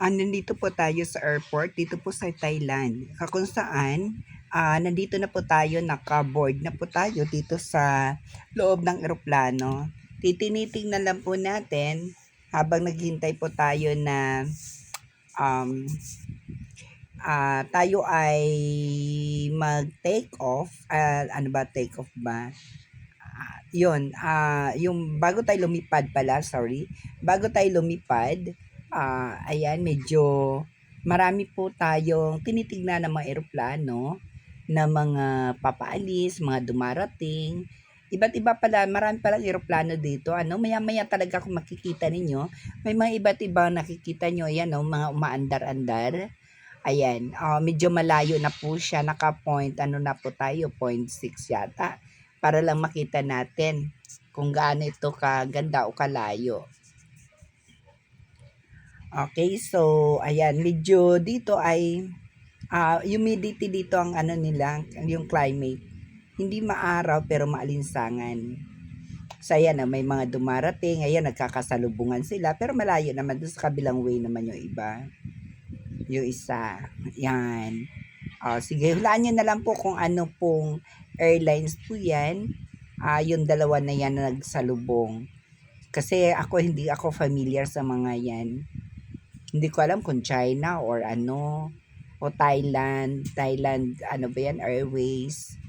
Nandito po tayo sa airport, dito po sa Thailand. Kung saan, nandito na po tayo, naka-board na po tayo dito sa loob ng eroplano. Titinitingnan lang po natin habang naghihintay po tayo na um, tayo ay mag-take off. Ano ba, take off ba? Yun, yung bago tayo lumipad pala, sorry, bago tayo lumipad, ayan, medyo marami po tayong tinitignan ng mga eroplano, na mga papaalis, mga dumarating. Iba't iba pala, marami palang eroplano dito. Maya-maya talaga kung makikita ninyo, may mga iba't ibang nakikita nyo, ayan, no, mga umaandar-andar. Ayan, medyo malayo na po siya, naka-point, ano na po tayo, 0.6 yata, para lang makita natin kung gaano ito kaganda o kalayo. Okay, so ayan, medyo dito ay humidity dito ang ano nila, yung climate. Hindi maaraw pero maalinsangan. So ayan, may mga dumarating, ayan, nagkakasalubungan sila, pero malayo naman doon sa kabilang way naman yung iba. Yung isa, yan. Sige, hulaan nyo na lang po kung ano pong airlines po yan. Yung dalawa na yan na nagsalubong. Kasi hindi ako familiar sa mga yan. Hindi ko alam kung China or ano, o Thailand, ano ba yan, Airways.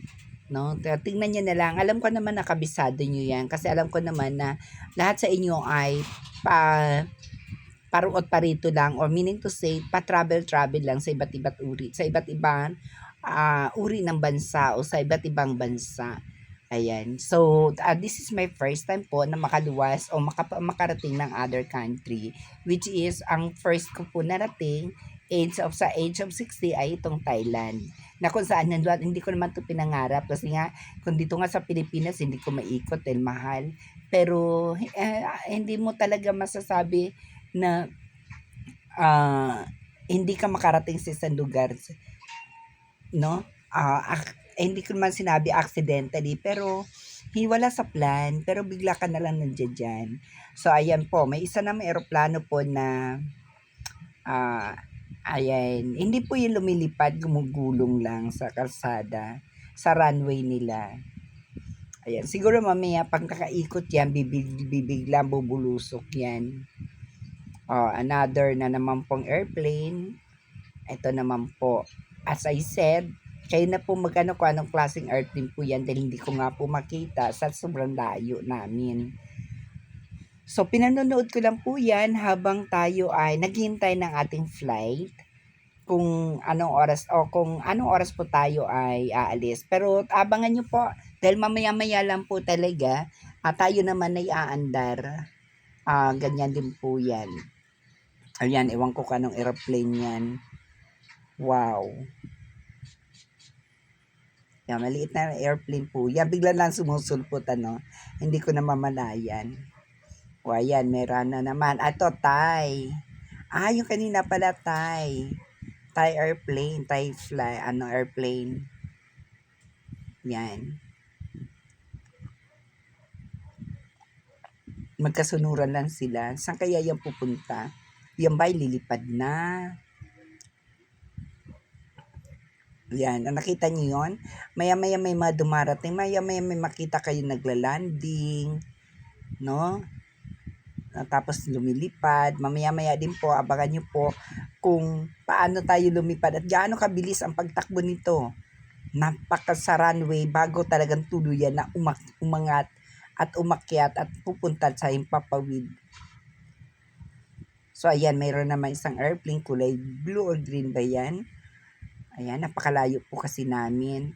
No? Tingnan nyo na lang. Alam ko naman nakabisado nyo yan. Kasi alam ko naman na lahat sa inyo ay paruot parito lang, or meaning to say pa-travel lang sa iba't ibang uri, sa iba't ibang uri ng bansa o sa iba't ibang bansa. Ayan. So, this is my first time po na makaluwas o makarating ng other country, which is ang first ko po narating sa age of 60 ay itong Thailand. Na kung saan nandun, hindi ko naman ito pinangarap kasi nga kung dito nga sa Pilipinas hindi ko maikot dahil mahal. Pero hindi mo talaga masasabi na hindi ka makarating sa isang lugar, no? Hindi ko naman sinabi accidentally, pero wala sa plan, pero bigla ka na lang nandiyan dyan. So, ayan po, may isa na may eroplano po na, ayan, hindi po yung lumilipad, gumugulong lang sa kalsada, sa runway nila. Ayan, siguro mamaya pag kakaikot yan, bibiglang bubulusok yan. Another na naman pong airplane. Ito naman po, as I said, kayo na po magano kung anong klaseng airplane po yan dahil hindi ko nga po makita sa sobrang layo namin. So, pinanonood ko lang po yan habang tayo ay naghihintay ng ating flight kung anong oras po tayo ay aalis. Pero abangan nyo po dahil mamaya-maya lang po talaga tayo naman ay aandar. Ganyan din po yan. Ayan, ewan ko kanong airplane yan. Wow. Yan, maliit na airplane po. Yan, bigla lang sumusulpot, Hindi ko na mamalayan. O, ayan, meron na naman. Ito, Thai. Yung kanina pala, Thai. Thai airplane, airplane. Yan. Magkasunuran lang sila. Saan kaya yan pupunta? Yan ba'y lilipad na? Yan, nakita niyo yon? Maya-maya may mga dumarating, maya-maya may makita kayo nagla-landing, no? Tapos lumilipad, mamaya-maya din po, abangan nyo po kung paano tayo lumipad at gaano kabilis ang pagtakbo nito. Sa runway bago talagang tuluyan na umangat at umakyat at pupunta sa himpapawid. So ayan, mayroon naman isang airplane, kulay blue or green ba yan? Ayan, napakalayo po kasi namin.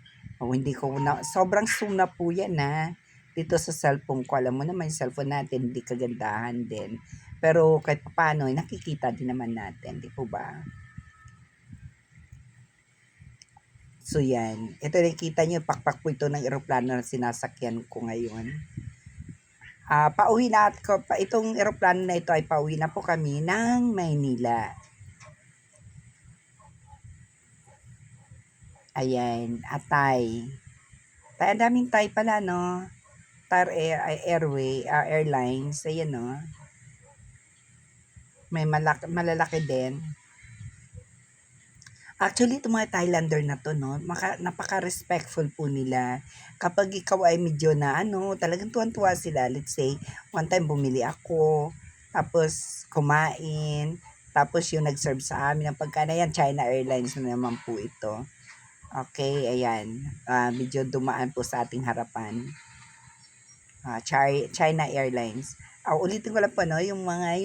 Sobrang zoom na po yan dito sa cellphone ko. Alam mo naman yung cellphone natin, hindi kagandahan din. Pero kahit paano, nakikita din naman natin, di po ba? So yan, ito nakikita nyo, pakpak po ito ng eroplano na sinasakyan ko ngayon. Itong eroplano na ito ay pauwi na po kami ng Maynila. Ayan, Thai. Ang daming Thai pala, no? Airlines, ayan, no? May malalaki din. Actually, itong mga Thailander na 'to 'no, napaka-respectful po nila. Kapag ikaw ay medyo na ano, talagang tuwang-tuwa sila. Let's say, one time bumili ako, tapos kumain, tapos yung nag-serve sa amin ng pagkain, ayan, China Airlines na naman po ito. Okay, ayan, medyo dumaan po sa ating harapan. China Airlines. Ulitin ko lang po 'no, yung mga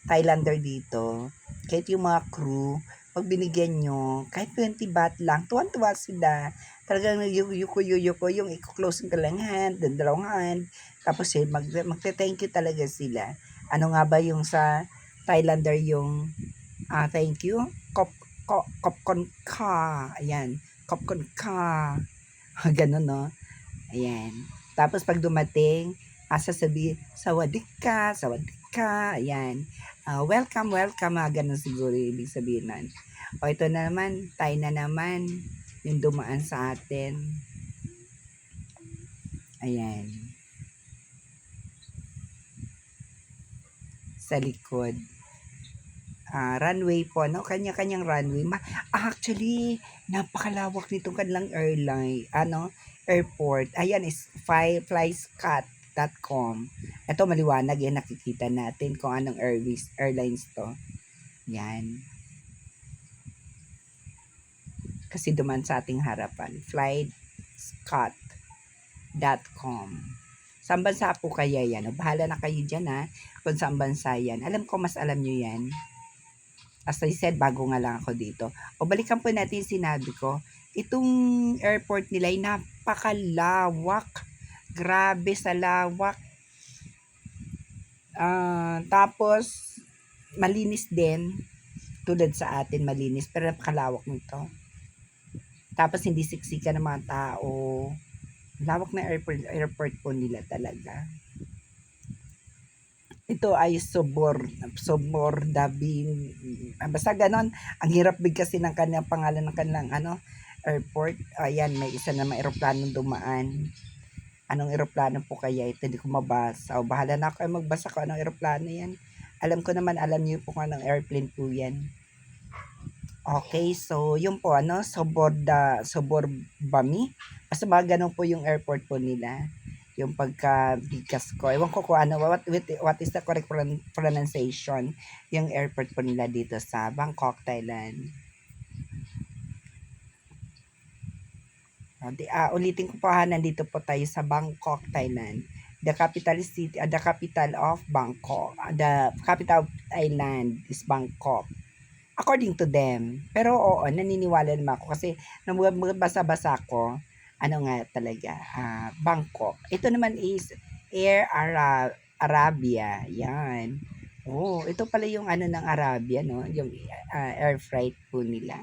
Thailander dito, kahit yung mga crew, 'pag binigyan niyo, kahit 20 baht lang, tuwang-tuwa sila. Talagang yuyuko-yuyuko, yung iko-close ka lang hand, then dalawang hand, tapos magte-thank you talaga sila. Ano nga ba yung sa Thailander yung, thank you? Kopkon ka, ayan, kopkon ka, gano'n 'no? Ayan. Tapos 'pag dumating, sasabihin, "Sawadee ka, sawadee ka." Ayan. Welcome, welcome, gano'n siguro ibig sabihin nun. O ito na naman, tayo na naman yung dumaan sa atin. Ayan. Sa likod. Runway po, no? Kanya-kanyang runway. Actually, napakalawak nitong kanilang airport. Ayan is flyscat.com. Ito maliwanag yan, nakikita natin kung anong airlines to. Yan. Kasi duman sa ating harapan. Flyscat.com. Saan bansa po kaya yan? Bahala na kayo dyan kung saan bansa yan. Alam ko mas alam nyo yan. As I said, bago nga lang ako dito. Balikan po natin yung sinabi ko. Itong airport nila ay napakalawak. Grabe sa lawak. Tapos, malinis din. Tulad sa atin, malinis. Pero napakalawak nito. Tapos, hindi siksika ng mga tao. Lawak na airport po nila talaga. Ito ay Sobordabin. Basta ganon. Ang hirap bigkasin ng kanyang pangalan ng kanilang airport. Ayan, may isa na aeroplanong dumaan. Anong eroplano po kaya ito? Hindi ko mabasa. Bahala na ako ay magbasa ko anong eroplano yan. Alam ko naman, alam niyo po kung anong airplane po yan. Okay, so yun po, Soborbami. Basta mga ganun po yung airport po nila. Yung pagka-bigkas ko. Ewan ko kung ano, what is the correct pronunciation yung airport po nila dito sa Bangkok, Thailand. Ulitin ko po nandito po tayo sa Bangkok, Thailand. The capital of Bangkok. The capital of Thailand is Bangkok. According to them. Pero oo, naniniwala naman ako kasi nung basa-basa ko, ano nga talaga, Bangkok. Ito naman is Air Arabia. Yan. Ito pala yung ng Arabia, no? Yung air freight po nila.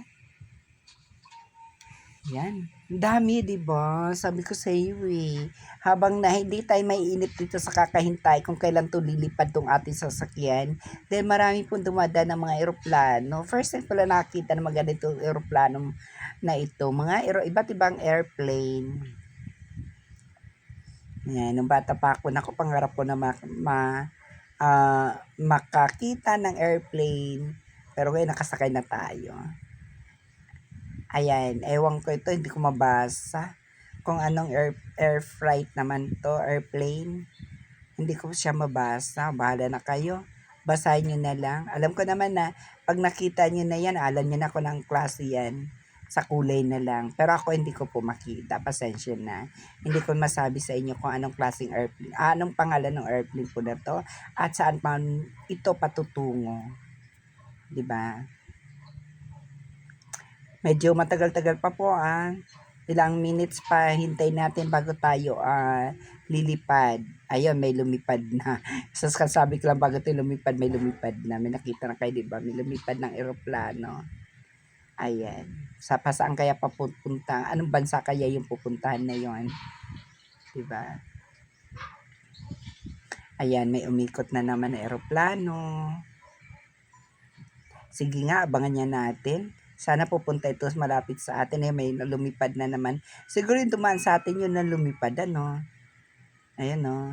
Yan. Dami, 'di ba? Sabi ko sa iyo habang hindi tayo maiinip dito sa kakahintay kung kailan to lilipad tong ating sasakyan, dahil marami pong dumadaan ng mga eroplano. First time ko lang nakita ng mga ganitong eroplano na ito. Iba't ibang airplane. Yan, nung bata pa ako, pangarap ko na makakita ng airplane. Pero ngayon nakasakay na tayo. Ayan, ewan ko ito, hindi ko mabasa. Kung anong air freight naman to, airplane. Hindi ko siya mabasa. Bahala na kayo. Basahin nyo na lang. Alam ko naman na pag nakita nyo na yan, alam nyo na kung ng klase yan. Sa kulay na lang. Pero ako hindi ko po makita. Pasensya na. Hindi ko masabi sa inyo kung anong klaseng airplane. Anong pangalan ng airplane po na to. At saan pa ito patutungo. 'Di ba? Medyo matagal-tagal pa po ilang minutes pa hintay natin bago tayo lilipad. Ayun, may lumipad na. Sabi ko lang bago tayo lumipad, may lumipad na. May nakita na kayo, di ba? May lumipad ng eroplano. Ayan. Saan kaya papunta? Anong bansa kaya yung pupuntahan na yon? Di ba? Ayan, may umikot na naman na eroplano. Sige nga, abangan niya natin. Sana pupunta ito malapit sa atin. May lumipad na naman. Siguro yung dumaan sa atin yun na lumipad, ano? Ayan, no?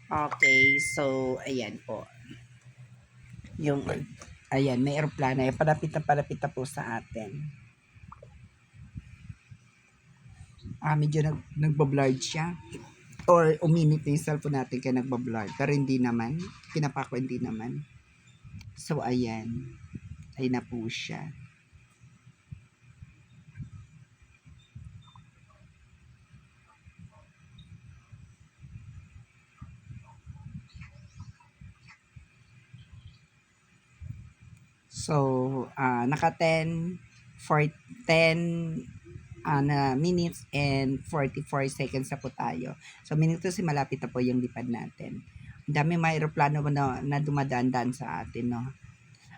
Okay, so ayan po. Yung ayan, may eroplano. Ayan, palapit na po sa atin. Medyo nagbablurred siya. Or uminit na yung cellphone natin kaya nagbablurred. Pero hindi naman. Pinapako hindi naman. So ayan. Ayun na po siya. So, naka 10 for 10 na minutes and 44 seconds na po tayo. So, minuto si malapit na po yung lipad natin. Ang dami mga aeroplano na dumadaan-daan sa atin, no?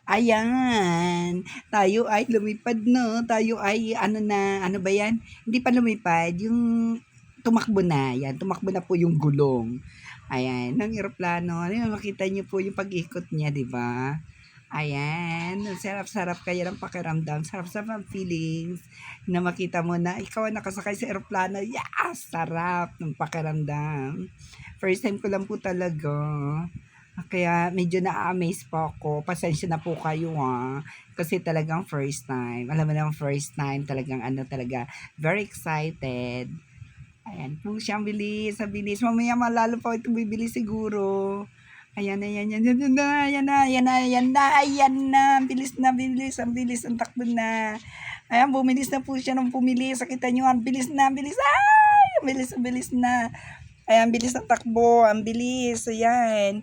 Ayan, tayo ay lumipad no. Tayo ay ano ba yan? Hindi pa lumipad, yung tumakbo na. Yan, tumakbo na po yung gulong. Ayan, ng eroplano. Ayan, makita niyo po yung pag-ikot niya, di ba? Ayan, sarap-sarap kaya ng pakiramdam. Sarap-sarap ang feelings na makita mo na ikaw ang nakasakay sa eroplano. Yes! Sarap ng pakiramdam. First time ko lang po talaga. Kaya medyo na-amaze po ako. Pasensya na po kayo kasi talagang first time. Alam mo naman first time talagang talaga very excited. Ayan po siya, ang bilis, ang bilis. Mamaya malalo pa ito bibili siguro. Ayan, ayan, ayan, ayan na, ayan na, ayan na, ayan na, ayan na. Ang bilis, ang takbo na. Ayan, bumilis na po siya nung pumilis. Sakita nyo, ang bilis na, ang bilis. Ay, ang bilis na. Ayan, ang bilis ng takbo, ang bilis. Ayan.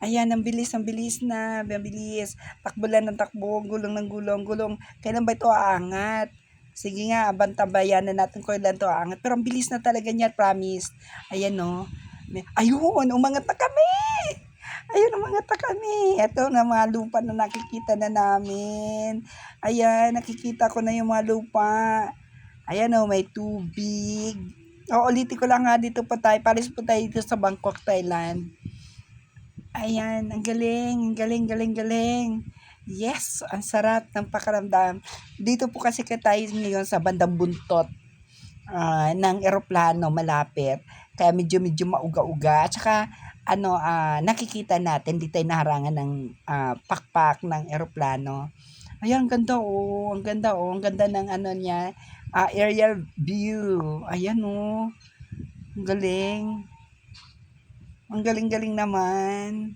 Ayan, ang bilis na, ang bilis. Takbo lang ng takbo, gulong ng gulong, gulong. Kailan ba ito aangat? Sige nga, abantabayan na natin kung ilan ito aangat. Pero ang bilis na talaga niya, promise. Ayan no. Ayun, umangat na kami! Ayun, umangat na kami. Ito na mga lupa na nakikita na namin. Ayan, nakikita ko na yung mga lupa. Ayan o, may tubig. Ulitin ko lang nga dito pa tayo. Paris po tayo dito sa Bangkok, Thailand. Ayan, ang galing, galing, galing, galing. Yes, ang sarap ng pakiramdam. Dito po kasi tayo ngayon sa bandang buntot ng eroplano malapit. Kaya medyo mauga-uga. At saka, nakikita natin, di tayo naharangan ng pakpak ng eroplano. Ayan, ang ganda oh. Ang ganda oh. Ang ganda ng niya. Aerial view. Ayan oh. Ang galing. Ang galing-galing naman.